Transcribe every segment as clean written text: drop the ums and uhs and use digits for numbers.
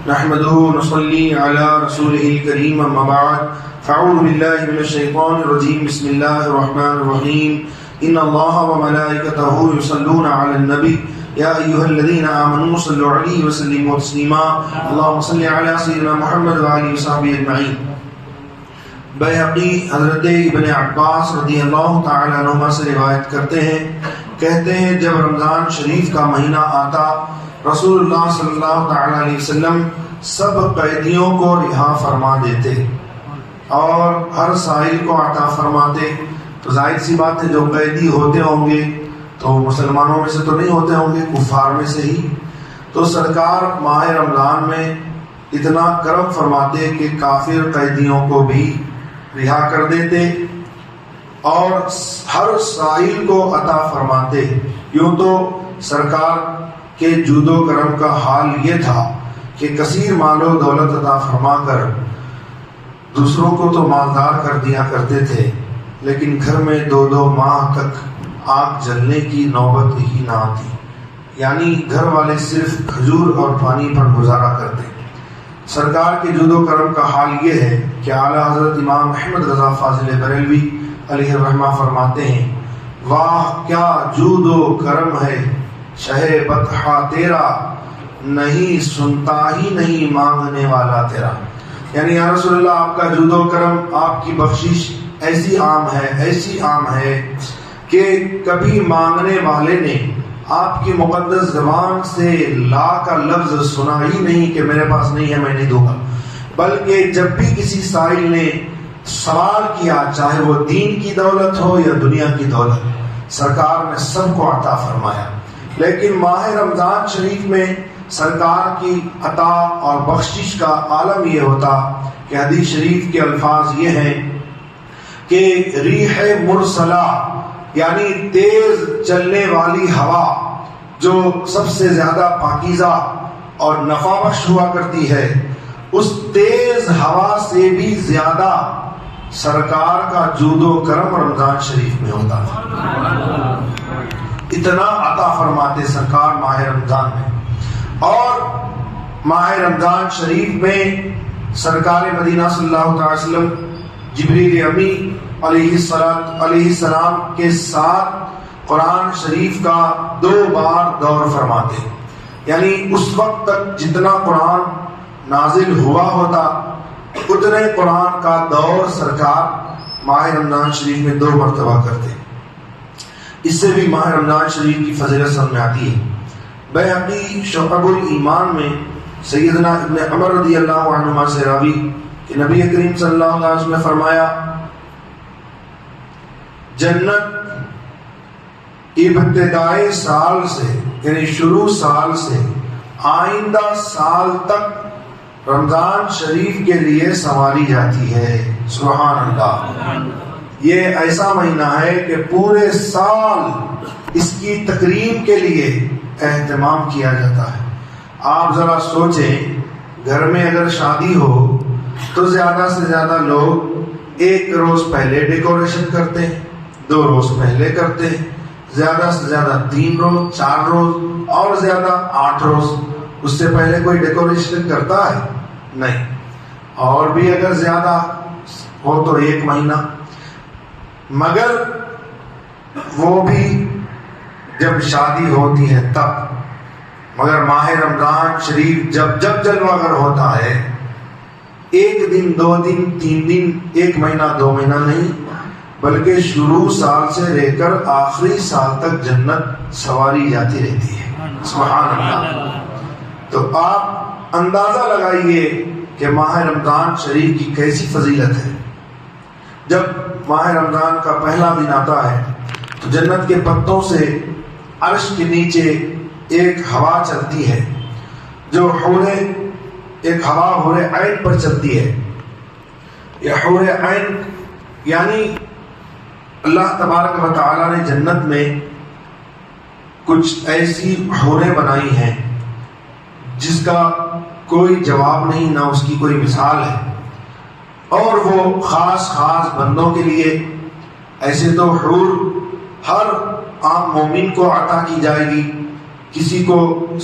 نحمده ونصلي على رسوله الكريم اما بعد فاعوذ بالله من الشيطان الرجيم بسم الله الرحمن الرحيم ان الله وملائكته يصلون على النبي يا ايها الذين امنوا صلوا عليه وسلموا تسليما اللهم صل على سيدنا محمد وعلى وصحبه اجمعين. بیہقی حضرت ابن عباس رضی اللہ تعالی عنہما سے روایت کرتے ہیں، کہتے ہیں جب رمضان شریف کا مہینہ آتا رسول اللہ صلی اللہ تعالی علیہ وسلم سب قیدیوں کو رہا فرما دیتے اور ہر سائل کو عطا فرماتے. تو ظاہر سی بات ہے جو قیدی ہوتے ہوں گے تو مسلمانوں میں سے تو نہیں ہوتے ہوں گے، کفار میں سے ہی. تو سرکار ماہ رمضان میں اتنا کرم فرماتے کہ کافر قیدیوں کو بھی رہا کر دیتے اور ہر سائل کو عطا فرماتے. یوں تو سرکار کے جود و کرم کا حال یہ تھا کہ کثیر مال و دولت عطا فرما کر دوسروں کو تو مالدار کر دیا کرتے تھے، لیکن گھر میں 2 ماہ تک آگ جلنے کی نوبت ہی نہ آتی، یعنی گھر والے صرف کھجور اور پانی پر گزارا کرتے. سرکار کے جود و کرم کا حال یہ ہے کہ اعلیٰ حضرت امام احمد رضا فاضل بریلوی علیہ الرحمہ فرماتے ہیں، واہ کیا جود و کرم ہے شہ بطحہ تیرا، نہیں سنتا ہی نہیں مانگنے والا تیرا. یعنی یا رسول اللہ آپ کا جود و کرم، آپ کی بخشش ایسی عام ہے کہ کبھی مانگنے والے نے آپ کی مقدس زبان سے لا کا لفظ سنا ہی نہیں کہ میرے پاس نہیں ہے میں نہیں دوں گا، بلکہ جب بھی کسی سائل نے سوال کیا چاہے وہ دین کی دولت ہو یا دنیا کی دولت، سرکار نے سب کو عطا فرمایا. لیکن ماہ رمضان شریف میں سرکار کی عطا اور بخشش کا عالم یہ ہوتا کہ حدیث شریف کے الفاظ یہ ہیں کہ ریح مرسلہ یعنی تیز چلنے والی ہوا جو سب سے زیادہ پاکیزہ اور نفع بخش ہوا کرتی ہے، اس تیز ہوا سے بھی زیادہ سرکار کا جود و کرم رمضان شریف میں ہوتا ہے. اتنا عطا فرماتے سرکار ماہ رمضان میں. اور ماہ رمضان شریف میں سرکار مدینہ صلی اللہ علیہ وسلم جبریل امی علیہ السلام کے ساتھ قرآن شریف کا 2 بار دور فرماتے. یعنی اس وقت تک جتنا قرآن نازل ہوا ہوتا اتنے قرآن کا دور سرکار ماہ رمضان شریف میں 2 مرتبہ کرتے. اس سے بھی ماہ رمضان شریف کی فضیلت سامنے آتی ہے. بیہقی شعب الایمان میں سیدنا ابن عمر رضی اللہ عنہما سے راوی کہ نبی کریم صلی اللہ علیہ وسلم نے فرمایا، جنت ابتدائے سال سے یعنی شروع سال سے آئندہ سال تک رمضان شریف کے لیے سنواری جاتی ہے. سبحان اللہ. یہ ایسا مہینہ ہے کہ پورے سال اس کی تقریب کے لیے اہتمام کیا جاتا ہے. آپ ذرا سوچیں، گھر میں اگر شادی ہو تو زیادہ سے زیادہ لوگ 1 روز پہلے ڈیکوریشن کرتے ہیں، 2 روز پہلے کرتے ہیں، زیادہ سے زیادہ 3 روز 4 روز اور زیادہ 8 روز. اس سے پہلے کوئی ڈیکوریشن کرتا ہے؟ نہیں. اور بھی اگر زیادہ ہو تو 1 مہینہ، مگر وہ بھی جب شادی ہوتی ہے تب. مگر ماہ رمضان شریف جب جلوہ گر ہوتا ہے 1 دن 2 دن 3 دن 1 مہینہ 2 مہینہ نہیں، بلکہ شروع سال سے لے کر آخری سال تک جنت سواری جاتی رہتی ہے. سبحان اللہ. تو آپ اندازہ لگائیے کہ ماہ رمضان شریف کی کیسی فضیلت ہے. جب ماہ رمضان کا پہلا دن آتا ہے تو جنت کے پتوں سے عرش کے نیچے ایک ہوا چلتی ہے جو ایک ہوا حور عین پر چلتی ہے. یہ حور عین یعنی اللہ تبارک و تعالی نے جنت میں کچھ ایسی حوریں بنائی ہیں جس کا کوئی جواب نہیں، نہ اس کی کوئی مثال ہے. اور وہ خاص بندوں کے لیے، ایسے تو حور ہر عام مومن کو عطا کی جائے گی کسی کو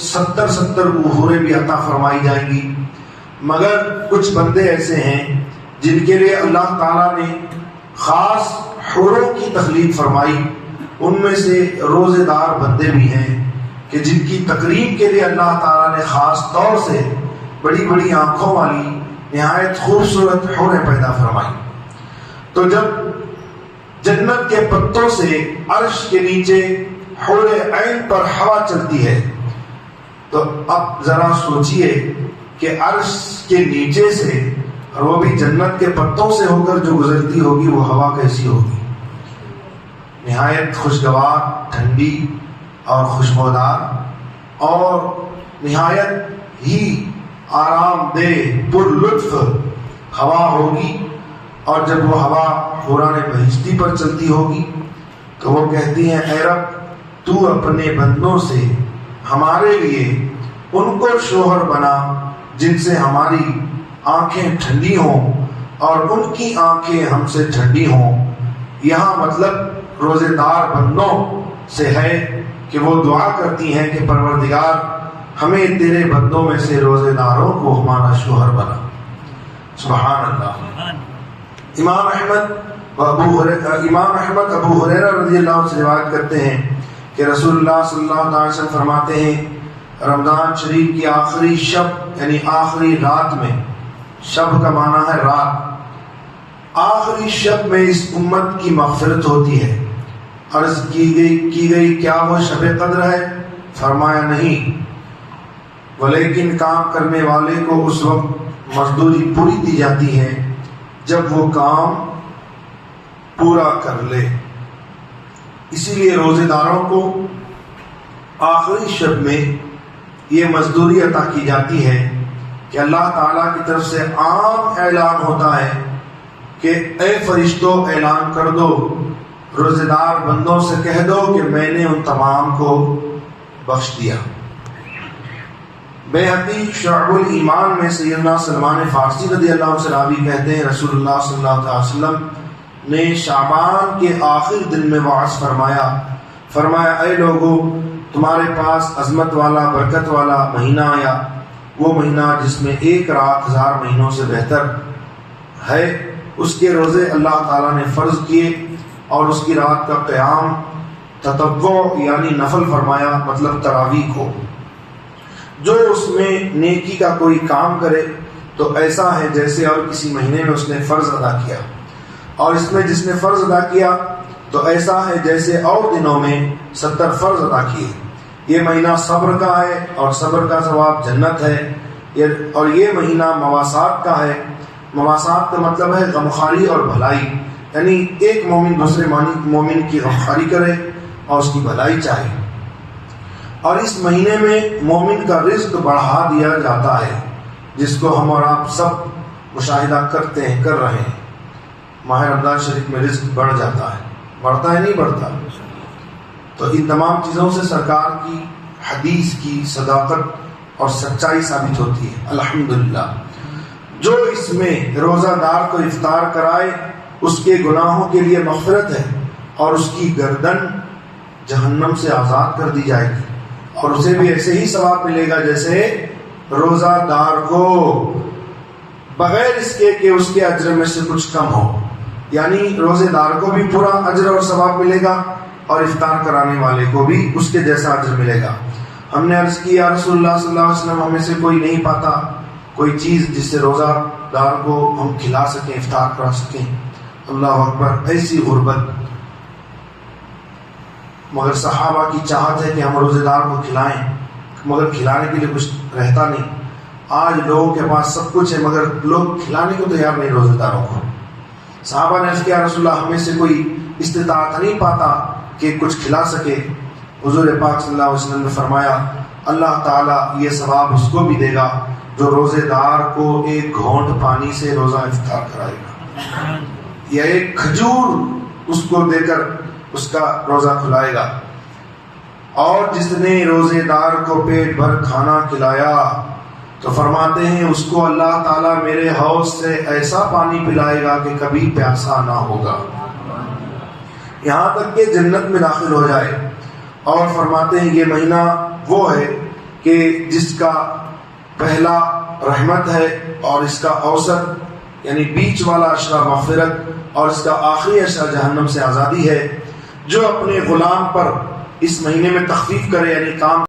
70 حوریں بھی عطا فرمائی جائیں گی، مگر کچھ بندے ایسے ہیں جن کے لیے اللہ تعالیٰ نے خاص حوروں کی تخلیق فرمائی۔ ان میں سے روزے دار بندے بھی ہیں کہ جن کی تقریب کے لیے اللہ تعالیٰ نے خاص طور سے بڑی بڑی آنکھوں والی نہایت خوبصورت حوریں پیدا فرمائی۔ تو جب جنت کے پتوں سے عرش کے نیچے حور عین پر ہوا چلتی ہے تو اب ذرا سوچئے کہ عرش کے نیچے سے اور وہ بھی جنت کے پتوں سے ہو کر جو گزرتی ہوگی وہ ہوا کیسی ہوگی؟ نہایت خوشگوار، ٹھنڈی اور خوشبودار اور نہایت ہی آرام دہ پر لطف ہوا ہوگی۔ اور جب وہ ہوا حوران بہشتی پر چلتی ہوگی تو وہ کہتی ہیں اے رب تو اپنے بندوں سے ہمارے لیے ان کو شوہر بنا جن سے ہماری آنکھیں ٹھنڈی ہوں اور ان کی آنکھیں ہم سے ٹھنڈی ہوں۔ یہاں مطلب روزے دار بندوں سے ہے کہ وہ دعا کرتی ہیں کہ پروردگار ہمیں تیرے بندوں میں سے روزے داروں کو ہمارا شوہر بنا۔ سبحان اللہ۔ امام احمد ابو ہریرہ رضی اللہ عنہ سے روایت کرتے ہیں کہ رسول اللہ صلی اللہ علیہ وسلم فرماتے ہیں رمضان شریف کی آخری شب یعنی آخری رات میں، شب کا معنی ہے رات، آخری شب میں اس امت کی مغفرت ہوتی ہے۔ عرض کی گئی کیا وہ شب قدر ہے؟ فرمایا نہیں، ولیکن کام کرنے والے کو اس وقت مزدوری پوری دی جاتی ہے جب وہ کام پورا کر لے۔ اسی لیے روزے داروں کو آخری شب میں یہ مزدوری عطا کی جاتی ہے کہ اللہ تعالیٰ کی طرف سے عام اعلان ہوتا ہے کہ اے فرشتوں اعلان کر دو، روزے دار بندوں سے کہہ دو کہ میں نے ان تمام کو بخش دیا۔ بیہقی شعب الایمان میں سیدنا سلمان فارسی رضی اللہ عنہ سے راوی کہتے ہیں رسول اللہ صلی اللہ علیہ وسلم نے شعبان کے آخر دن میں وعظ فرمایا اے لوگو تمہارے پاس عظمت والا برکت والا مہینہ آیا، وہ مہینہ جس میں ایک رات 1000 مہینوں سے بہتر ہے، اس کے روزے اللہ تعالیٰ نے فرض کیے اور اس کی رات کا قیام تطوع یعنی نفل فرمایا، مطلب تراویح کو۔ جو اس میں نیکی کا کوئی کام کرے تو ایسا ہے جیسے اور کسی مہینے میں اس نے فرض ادا کیا، اور اس میں جس نے فرض ادا کیا تو ایسا ہے جیسے اور دنوں میں 70 فرض ادا کیے۔ یہ مہینہ صبر کا ہے اور صبر کا ثواب جنت ہے، اور یہ مہینہ مواسات کا ہے۔ مواسات کا مطلب ہے غمخواری اور بھلائی، یعنی ایک مومن دوسرے مومن کی غمخواری کرے اور اس کی بھلائی چاہے۔ اور اس مہینے میں مومن کا رزق بڑھا دیا جاتا ہے، جس کو ہم اور آپ سب مشاہدہ کر رہے ہیں۔ ماہ رمضان شریف میں رزق بڑھ جاتا ہے، بڑھتا ہے نہیں بڑھتا؟ تو ان تمام چیزوں سے سرکار کی حدیث کی صداقت اور سچائی ثابت ہوتی ہے۔ الحمدللہ جو اس میں روزہ دار کو افطار کرائے اس کے گناہوں کے لیے مغفرت ہے، اور اس کی گردن جہنم سے آزاد کر دی جائے گی، اور اسے بھی ایسے ہی ثواب ملے گا جیسے روزہ دار کو، بغیر اس کے کہ اس کے اجر میں سے کچھ کم ہو۔ یعنی روزے دار کو بھی پورا اجر اور ثواب ملے گا، اور افطار کرانے والے کو بھی اس کے جیسا اجر ملے گا۔ ہم نے عرض کی یا رسول اللہ صلی اللہ علیہ وسلم ہمیں سے کوئی نہیں پاتا کوئی چیز جس سے روزہ دار کو ہم کھلا سکیں، افطار کرا سکیں۔ اللہ اکبر، ایسی غربت! مگر صحابہ کی چاہت ہے کہ ہم روزے دار کو کھلائیں، مگر کھلانے کے لیے کچھ رہتا نہیں۔ آج لوگوں کے پاس سب کچھ ہے مگر لوگ کھلانے کو تیار نہیں روزے داروں کو۔ صحابہ نے عرض کیا رسول اللہ ہمیں سے کوئی استطاعت نہیں پاتا کہ کچھ کھلا سکے۔ حضور پاک صلی اللہ علیہ وسلم نے فرمایا اللہ تعالیٰ یہ ثواب اس کو بھی دے گا جو روزے دار کو ایک گھونٹ پانی سے روزہ افطار کرائے گا، یا ایک کھجور اس کو دے کر اس کا روزہ کھلائے گا۔ اور جس نے روزے دار کو پیٹ بھر کھانا کھلایا تو فرماتے ہیں اس کو اللہ تعالیٰ میرے حوض سے ایسا پانی پلائے گا کہ کبھی پیاسا نہ ہوگا، یہاں تک کہ جنت میں داخل ہو جائے۔ اور فرماتے ہیں یہ مہینہ وہ ہے کہ جس کا پہلا رحمت ہے اور اس کا اوسط یعنی بیچ والا عشرہ مغفرت اور اس کا آخری عشرہ جہنم سے آزادی ہے۔ جو اپنے غلام پر اس مہینے میں تخفیف کرے یعنی کام